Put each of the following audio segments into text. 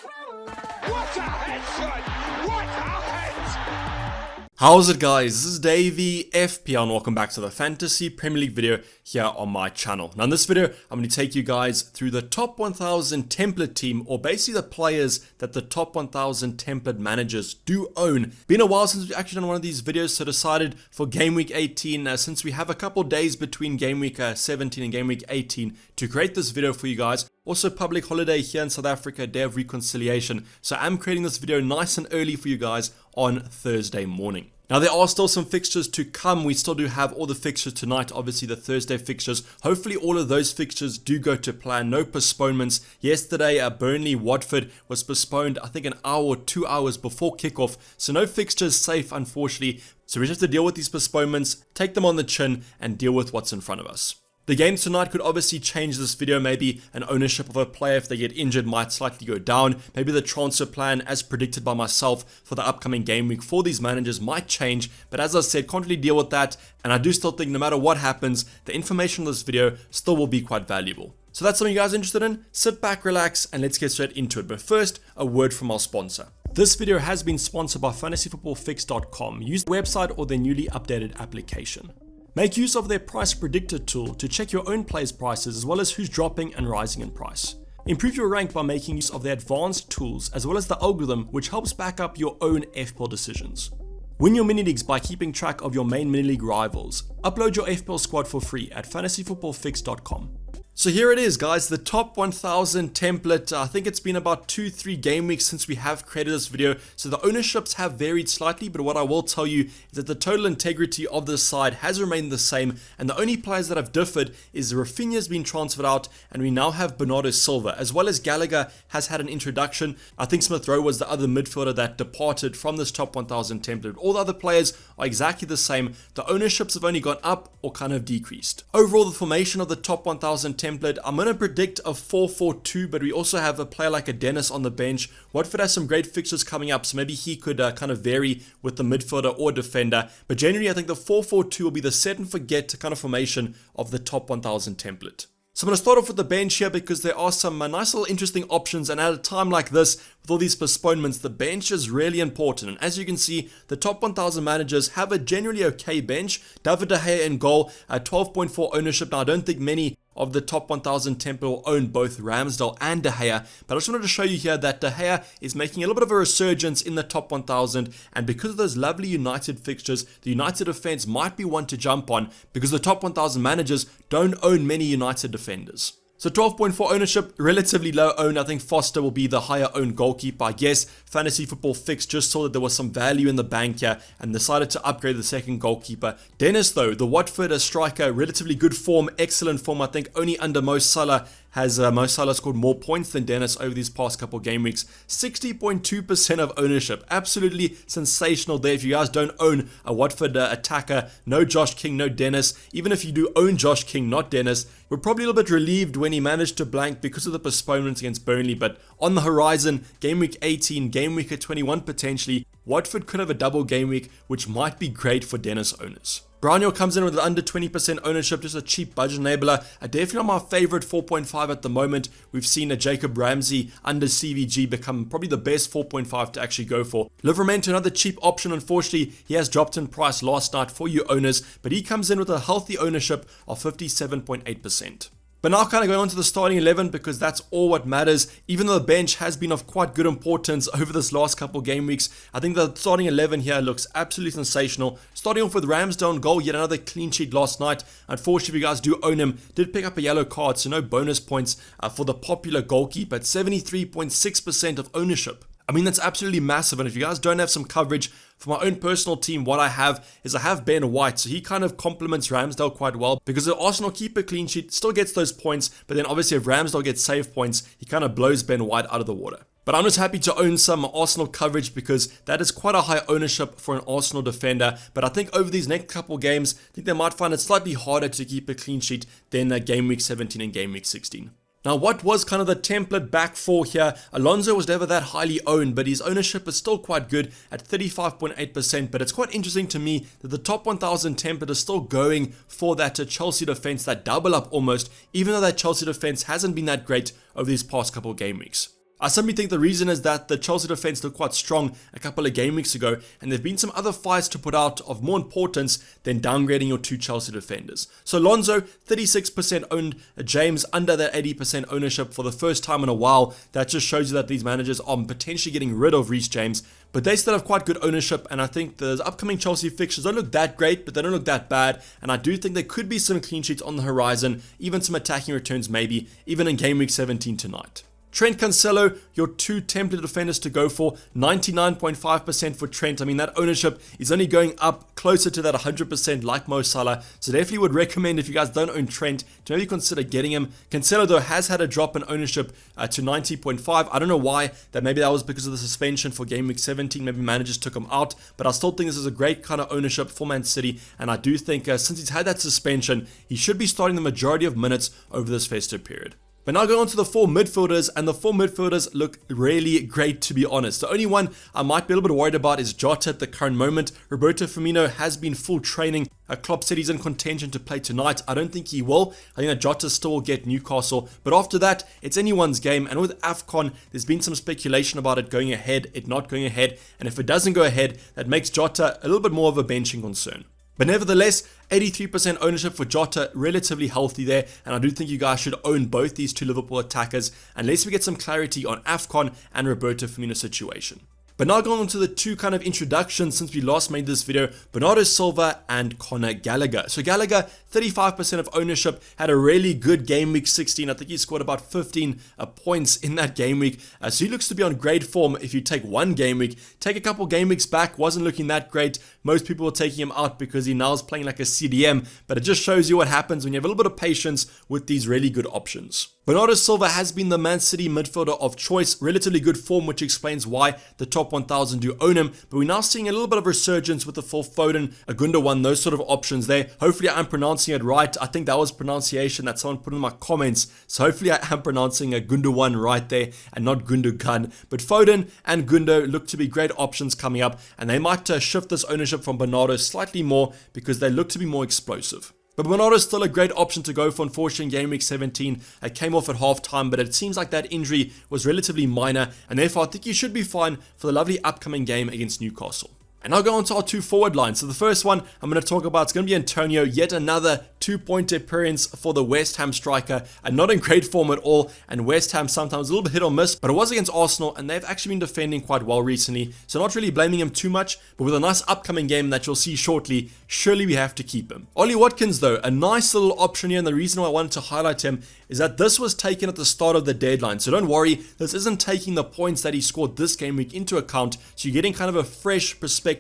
What a headshot! What a head! How's it, guys? This is Dayvy, FPL, and welcome back to the Fantasy Premier League video here on my channel. Now in this video, I'm going to take you guys through the top 1000 template team, or basically the players that the top 1000 template managers do own. Been a while since we've actually done one of these videos, so decided for Game Week 18, since we have a couple days between Game Week 17 and Game Week 18, to create this video for you guys. Also public holiday here in South Africa, Day of Reconciliation, so I'm creating this video nice and early for you guys on Thursday morning. Now there are still some fixtures to come. We still do have all the fixtures tonight, obviously the Thursday fixtures. Hopefully all of those fixtures do go to plan, no postponements. Yesterday Burnley Watford was postponed, I think an hour or 2 hours before kickoff, so no fixtures safe unfortunately. So we just have to deal with these postponements, take them on the chin and deal with what's in front of us. The games tonight could obviously change this video. Maybe an ownership of a player, if they get injured, might slightly go down. Maybe the transfer plan, as predicted by myself for the upcoming game week for these managers, might change. But as I said, can't really deal with that. And I do still think no matter what happens, the information in this video still will be quite valuable. So that's something you guys are interested in? Sit back, relax, and let's get straight into it. But first, a word from our sponsor. This video has been sponsored by FantasyFootballFix.com. Use the website or their newly updated application. Make use of their price predictor tool to check your own players' prices as well as who's dropping and rising in price. Improve your rank by making use of their advanced tools as well as the algorithm, which helps back up your own FPL decisions. Win your mini leagues by keeping track of your main mini league rivals. Upload your FPL squad for free at FantasyFootballFix.com. So here it is, guys, the top 1000 template. I think it's been about 2-3 game weeks since we have created this video, so the ownerships have varied slightly, but what I will tell you is that the total integrity of this side has remained the same, and the only players that have differed is Rafinha's been transferred out, and we now have Bernardo Silva, as well as Gallagher has had an introduction. I think Smith Rowe was the other midfielder that departed from this top 1000 template. All the other players are exactly the same. The ownerships have only gone up or kind of decreased. Overall, the formation of the top 1000 template, I'm going to predict a 4-4-2, but we also have a player like a Dennis on the bench. Watford has some great fixtures coming up, so maybe he could kind of vary with the midfielder or defender. But generally, I think the 4-4-2 will be the set and forget kind of formation of the top 1000 template. So I'm going to start off with the bench here because there are some nice little interesting options, and at a time like this, with all these postponements, the bench is really important. And as you can see, the top 1000 managers have a generally okay bench. David De Gea in goal, 12.4 ownership. Now I don't think many of the top 1000 template will own both Ramsdale and De Gea, but I just wanted to show you here that De Gea is making a little bit of a resurgence in the top 1000, and because of those lovely United fixtures, the United defense might be one to jump on because the top 1000 managers don't own many United defenders. So 12.4 ownership, relatively low own. I think Foster will be the higher owned goalkeeper. I guess Fantasy Football Fix just saw that there was some value in the bank here and decided to upgrade the second goalkeeper. Dennis though, the Watford striker, relatively good form, excellent form. I think only under Mo Salah has Mo Salah scored more points than Dennis over these past couple game weeks. 60.2% of ownership. Absolutely sensational there. If you guys don't own a Watford attacker, no Josh King, no Dennis. Even if you do own Josh King, not Dennis, we're probably a little bit relieved when he managed to blank because of the postponements against Burnley. But on the horizon, game week 18, game week 21 potentially, Watford could have a double game week, which might be great for Dennis owners. Brownhill comes in with under 20% ownership, just a cheap budget enabler. Definitely not my favorite 4.5 at the moment. We've seen a Jacob Ramsey under CVG become probably the best 4.5 to actually go for. Livermore, another cheap option. Unfortunately, he has dropped in price last night for you owners, but he comes in with a healthy ownership of 57.8%. But now kind of going on to the starting 11 because that's all what matters. Even though the bench has been of quite good importance over this last couple game weeks, I think the starting 11 here looks absolutely sensational. Starting off with Ramsdale on goal, yet another clean sheet last night. Unfortunately, if you guys do own him, did pick up a yellow card, so no bonus points for the popular goalkeeper at 73.6% of ownership. I mean, that's absolutely massive, and if you guys don't have some coverage, for my own personal team, what I have is I have Ben White, so he kind of complements Ramsdale quite well because the Arsenal keeper clean sheet still gets those points, but then obviously if Ramsdale gets save points, he kind of blows Ben White out of the water. But I'm just happy to own some Arsenal coverage because that is quite a high ownership for an Arsenal defender. But I think over these next couple games, I think they might find it slightly harder to keep a clean sheet than game week 17 and game week 16. Now, what was kind of the template back four here? Alonso was never that highly owned, but his ownership is still quite good at 35.8%. But it's quite interesting to me that the top 1000 template is still going for that Chelsea defense, that double up almost, even though that Chelsea defense hasn't been that great over these past couple game weeks. I simply think the reason is that the Chelsea defense looked quite strong a couple of game weeks ago, and there have been some other fights to put out of more importance than downgrading your 2 Chelsea defenders. So Lonzo, 36% owned, James under that 80% ownership for the first time in a while. That just shows you that these managers are potentially getting rid of Reece James, but they still have quite good ownership, and I think the upcoming Chelsea fixtures don't look that great, but they don't look that bad, and I do think there could be some clean sheets on the horizon, even some attacking returns maybe, even in game week 17 tonight. Trent Cancelo, your 2 template defenders to go for, 99.5% for Trent. I mean, that ownership is only going up closer to that 100% like Mo Salah. So definitely would recommend, if you guys don't own Trent, to maybe consider getting him. Cancelo, though, has had a drop in ownership to 90.5. I don't know why. Maybe that was because of the suspension for game week 17. Maybe managers took him out. But I still think this is a great kind of ownership for Man City. And I do think since he's had that suspension, he should be starting the majority of minutes over this festive period. But now going on to the 4 midfielders, and the 4 midfielders look really great, to be honest. The only one I might be a little bit worried about is Jota at the current moment. Roberto Firmino has been full training. Klopp said he's in contention to play tonight. I don't think he will. I think that Jota still will get Newcastle. But after that, it's anyone's game. And with AFCON, there's been some speculation about it going ahead, it not going ahead. And if it doesn't go ahead, that makes Jota a little bit more of a benching concern. But nevertheless, 83% ownership for Jota, relatively healthy there, and I do think you guys should own both these 2 Liverpool attackers unless we get some clarity on AFCON and Roberto Firmino's situation. But now going on to the 2 kind of introductions since we last made this video, Bernardo Silva and Conor Gallagher. So Gallagher, 35% of ownership, had a really good game week 16. I think he scored about 15 points in that game week. So he looks to be on great form if you take 1 game week. Take a couple game weeks back, wasn't looking that great. Most people were taking him out because he now is playing like a CDM, but it just shows you what happens when you have a little bit of patience with these really good options. Bernardo Silva has been the Man City midfielder of choice, relatively good form, which explains why the top 1,000 do own him, but we're now seeing a little bit of resurgence with the Phil Foden, Gundogan, those sort of options there. Hopefully I'm pronouncing it right. I think that was pronunciation that someone put in my comments, so hopefully I am pronouncing a Gundogan right there and not Gundogan. But Foden and Gundo look to be great options coming up, and they might shift this ownership from Bernardo slightly more because they look to be more explosive. But Bernardo is still a great option to go for. Unfortunately, in game week 17, it came off at halftime, but it seems like that injury was relatively minor, and therefore I think you should be fine for the lovely upcoming game against Newcastle. And now go on to our 2 forward lines. So the first one I'm going to talk about is going to be Antonio, yet another 2-point appearance for the West Ham striker, and not in great form at all. And West Ham sometimes a little bit hit or miss, but it was against Arsenal, and they've actually been defending quite well recently. So not really blaming him too much, but with a nice upcoming game that you'll see shortly, surely we have to keep him. Ollie Watkins though, a nice little option here, and the reason why I wanted to highlight him is that this was taken at the start of the deadline. So don't worry, this isn't taking the points that he scored this game week into account. So you're getting kind of a fresh perspective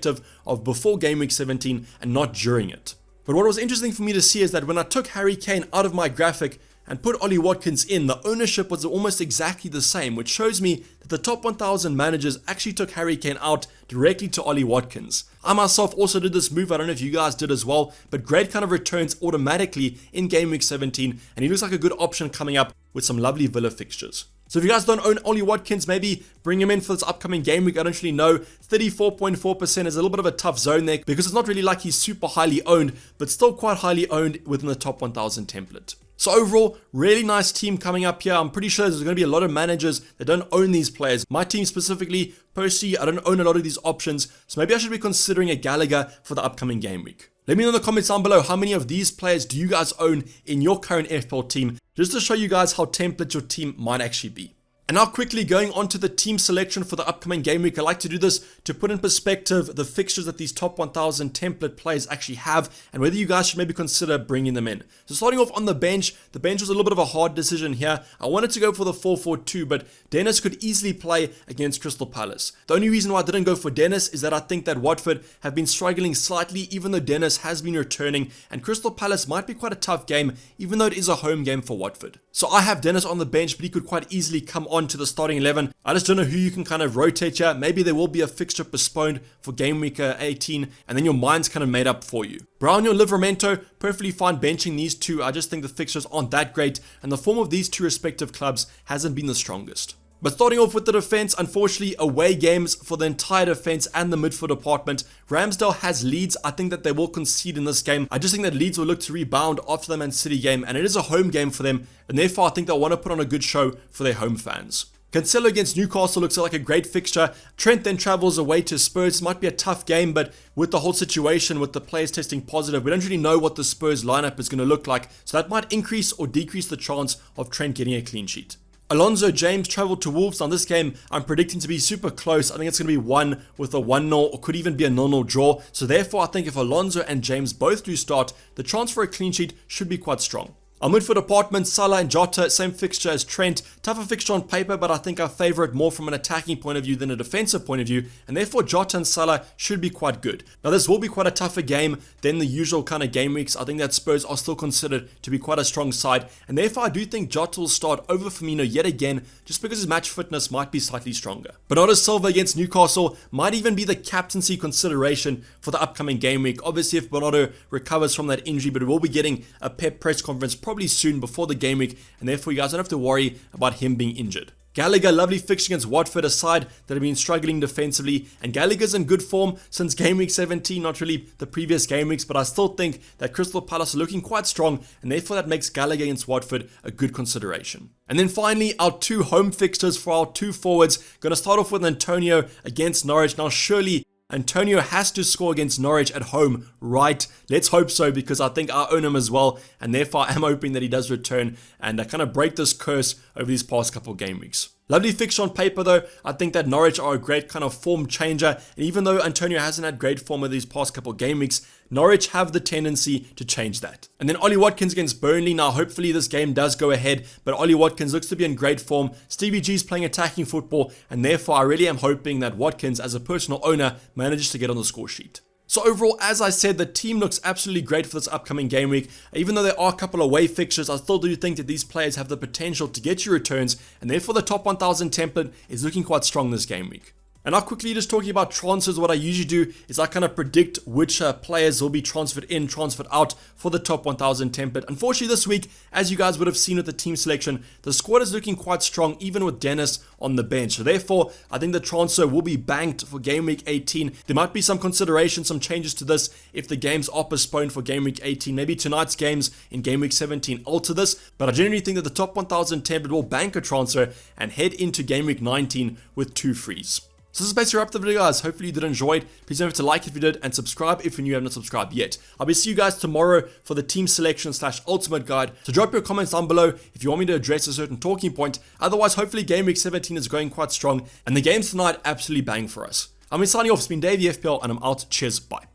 of before game week 17 and not during it. But what was interesting for me to see is that when I took Harry Kane out of my graphic and put Ollie Watkins in, the ownership was almost exactly the same, which shows me that the top 1,000 managers actually took Harry Kane out directly to Ollie Watkins. I myself also did this move. I don't know if you guys did as well, but great kind of returns automatically in game week 17, and he looks like a good option coming up with some lovely Villa fixtures. So if you guys don't own Ollie Watkins, maybe bring him in for this upcoming game week. I don't really know. 34.4% is a little bit of a tough zone there because it's not really like he's super highly owned, but still quite highly owned within the top 1,000 template. So overall, really nice team coming up here. I'm pretty sure there's going to be a lot of managers that don't own these players. My team specifically, personally, I don't own a lot of these options, so maybe I should be considering a Gallagher for the upcoming game week. Let me know in the comments down below how many of these players do you guys own in your current FPL team, just to show you guys how template your team might actually be. And now quickly going on to the team selection for the upcoming game week. I like to do this to put in perspective the fixtures that these top 1,000 template players actually have and whether you guys should maybe consider bringing them in. So starting off on the bench was a little bit of a hard decision here. I wanted to go for the 4-4-2, but Dennis could easily play against Crystal Palace. The only reason why I didn't go for Dennis is that I think that Watford have been struggling slightly even though Dennis has been returning, and Crystal Palace might be quite a tough game even though it is a home game for Watford. So I have Dennis on the bench, but he could quite easily come on to the starting 11. I just don't know who you can kind of rotate here. Maybe there will be a fixture postponed for game week 18, and then your mind's kind of made up for you. Brownhill, Livramento, perfectly fine benching these two. I just think the fixtures aren't that great, and the form of these two respective clubs hasn't been the strongest. But starting off with the defense, unfortunately, away games for the entire defense and the midfield department. Ramsdale has Leeds. I think that they will concede in this game. I just think that Leeds will look to rebound after the Man City game, and it is a home game for them, and therefore I think they'll want to put on a good show for their home fans. Cancelo against Newcastle looks like a great fixture. Trent then travels away to Spurs. Might be a tough game, but with the whole situation with the players testing positive, we don't really know what the Spurs lineup is going to look like, so that might increase or decrease the chance of Trent getting a clean sheet. Alonso James travelled to Wolves. On this game, I'm predicting to be super close. I think it's going to be 1 with a 1-0 or could even be a 0-0 draw. So therefore, I think if Alonso and James both do start, the chance for a clean sheet should be quite strong. Our midfield department, Salah and Jota, same fixture as Trent. Tougher fixture on paper, but I think I favour it more from an attacking point of view than a defensive point of view, and therefore Jota and Salah should be quite good. Now this will be quite a tougher game than the usual kind of game weeks. I think that Spurs are still considered to be quite a strong side, and therefore I do think Jota will start over Firmino yet again, just because his match fitness might be slightly stronger. Bernardo Silva against Newcastle might even be the captaincy consideration for the upcoming game week. Obviously if Bernardo recovers from that injury, but we will be getting a Pep press conference probably soon before the game week, and therefore you guys don't have to worry about him being injured. Gallagher, lovely fixture against Watford, a side that have been struggling defensively, and Gallagher's in good form since game week 17, not really the previous game weeks, but I still think that Crystal Palace are looking quite strong, and therefore that makes Gallagher against Watford a good consideration. And then finally, our 2 home fixtures for our 2 forwards. Going to start off with Antonio against Norwich. Now surely Antonio has to score against Norwich at home, right? Let's hope so, because I think I own him as well, and therefore I am hoping that he does return and kind of break this curse over these past couple game weeks. Lovely fixture on paper though. I think that Norwich are a great kind of form changer, and even though Antonio hasn't had great form over these past couple game weeks, Norwich have the tendency to change that. And then Ollie Watkins against Burnley. Now hopefully this game does go ahead, but Ollie Watkins looks to be in great form. Stevie G's playing attacking football, and therefore I really am hoping that Watkins as a personal owner manages to get on the score sheet. So overall, as I said, the team looks absolutely great for this upcoming game week. Even though there are a couple of away fixtures, I still do think that these players have the potential to get you returns, and therefore the top 1000 template is looking quite strong this game week. And now quickly just talking about transfers, what I usually do is I kind of predict which players will be transferred in, transferred out for the top 1000 template. Unfortunately this week, as you guys would have seen with the team selection, the squad is looking quite strong even with Dennis on the bench. So therefore, I think the transfer will be banked for game week 18. There might be some consideration, some changes to this if the games are postponed for game week 18. Maybe tonight's games in game week 17 alter this, but I genuinely think that the top 1000 template will bank a transfer and head into game week 19 with 2 frees. So this is basically wrap up the video, guys. Hopefully you did enjoy it. Please don't forget to like if you did and subscribe if you're new and have not subscribed yet. I'll be seeing you guys tomorrow for the team selection / ultimate guide. So drop your comments down below if you want me to address a certain talking point. Otherwise, hopefully game week 17 is going quite strong and the games tonight absolutely bang for us. I'm signing off. It's been Dayvy FPL and I'm out. Cheers. Bye.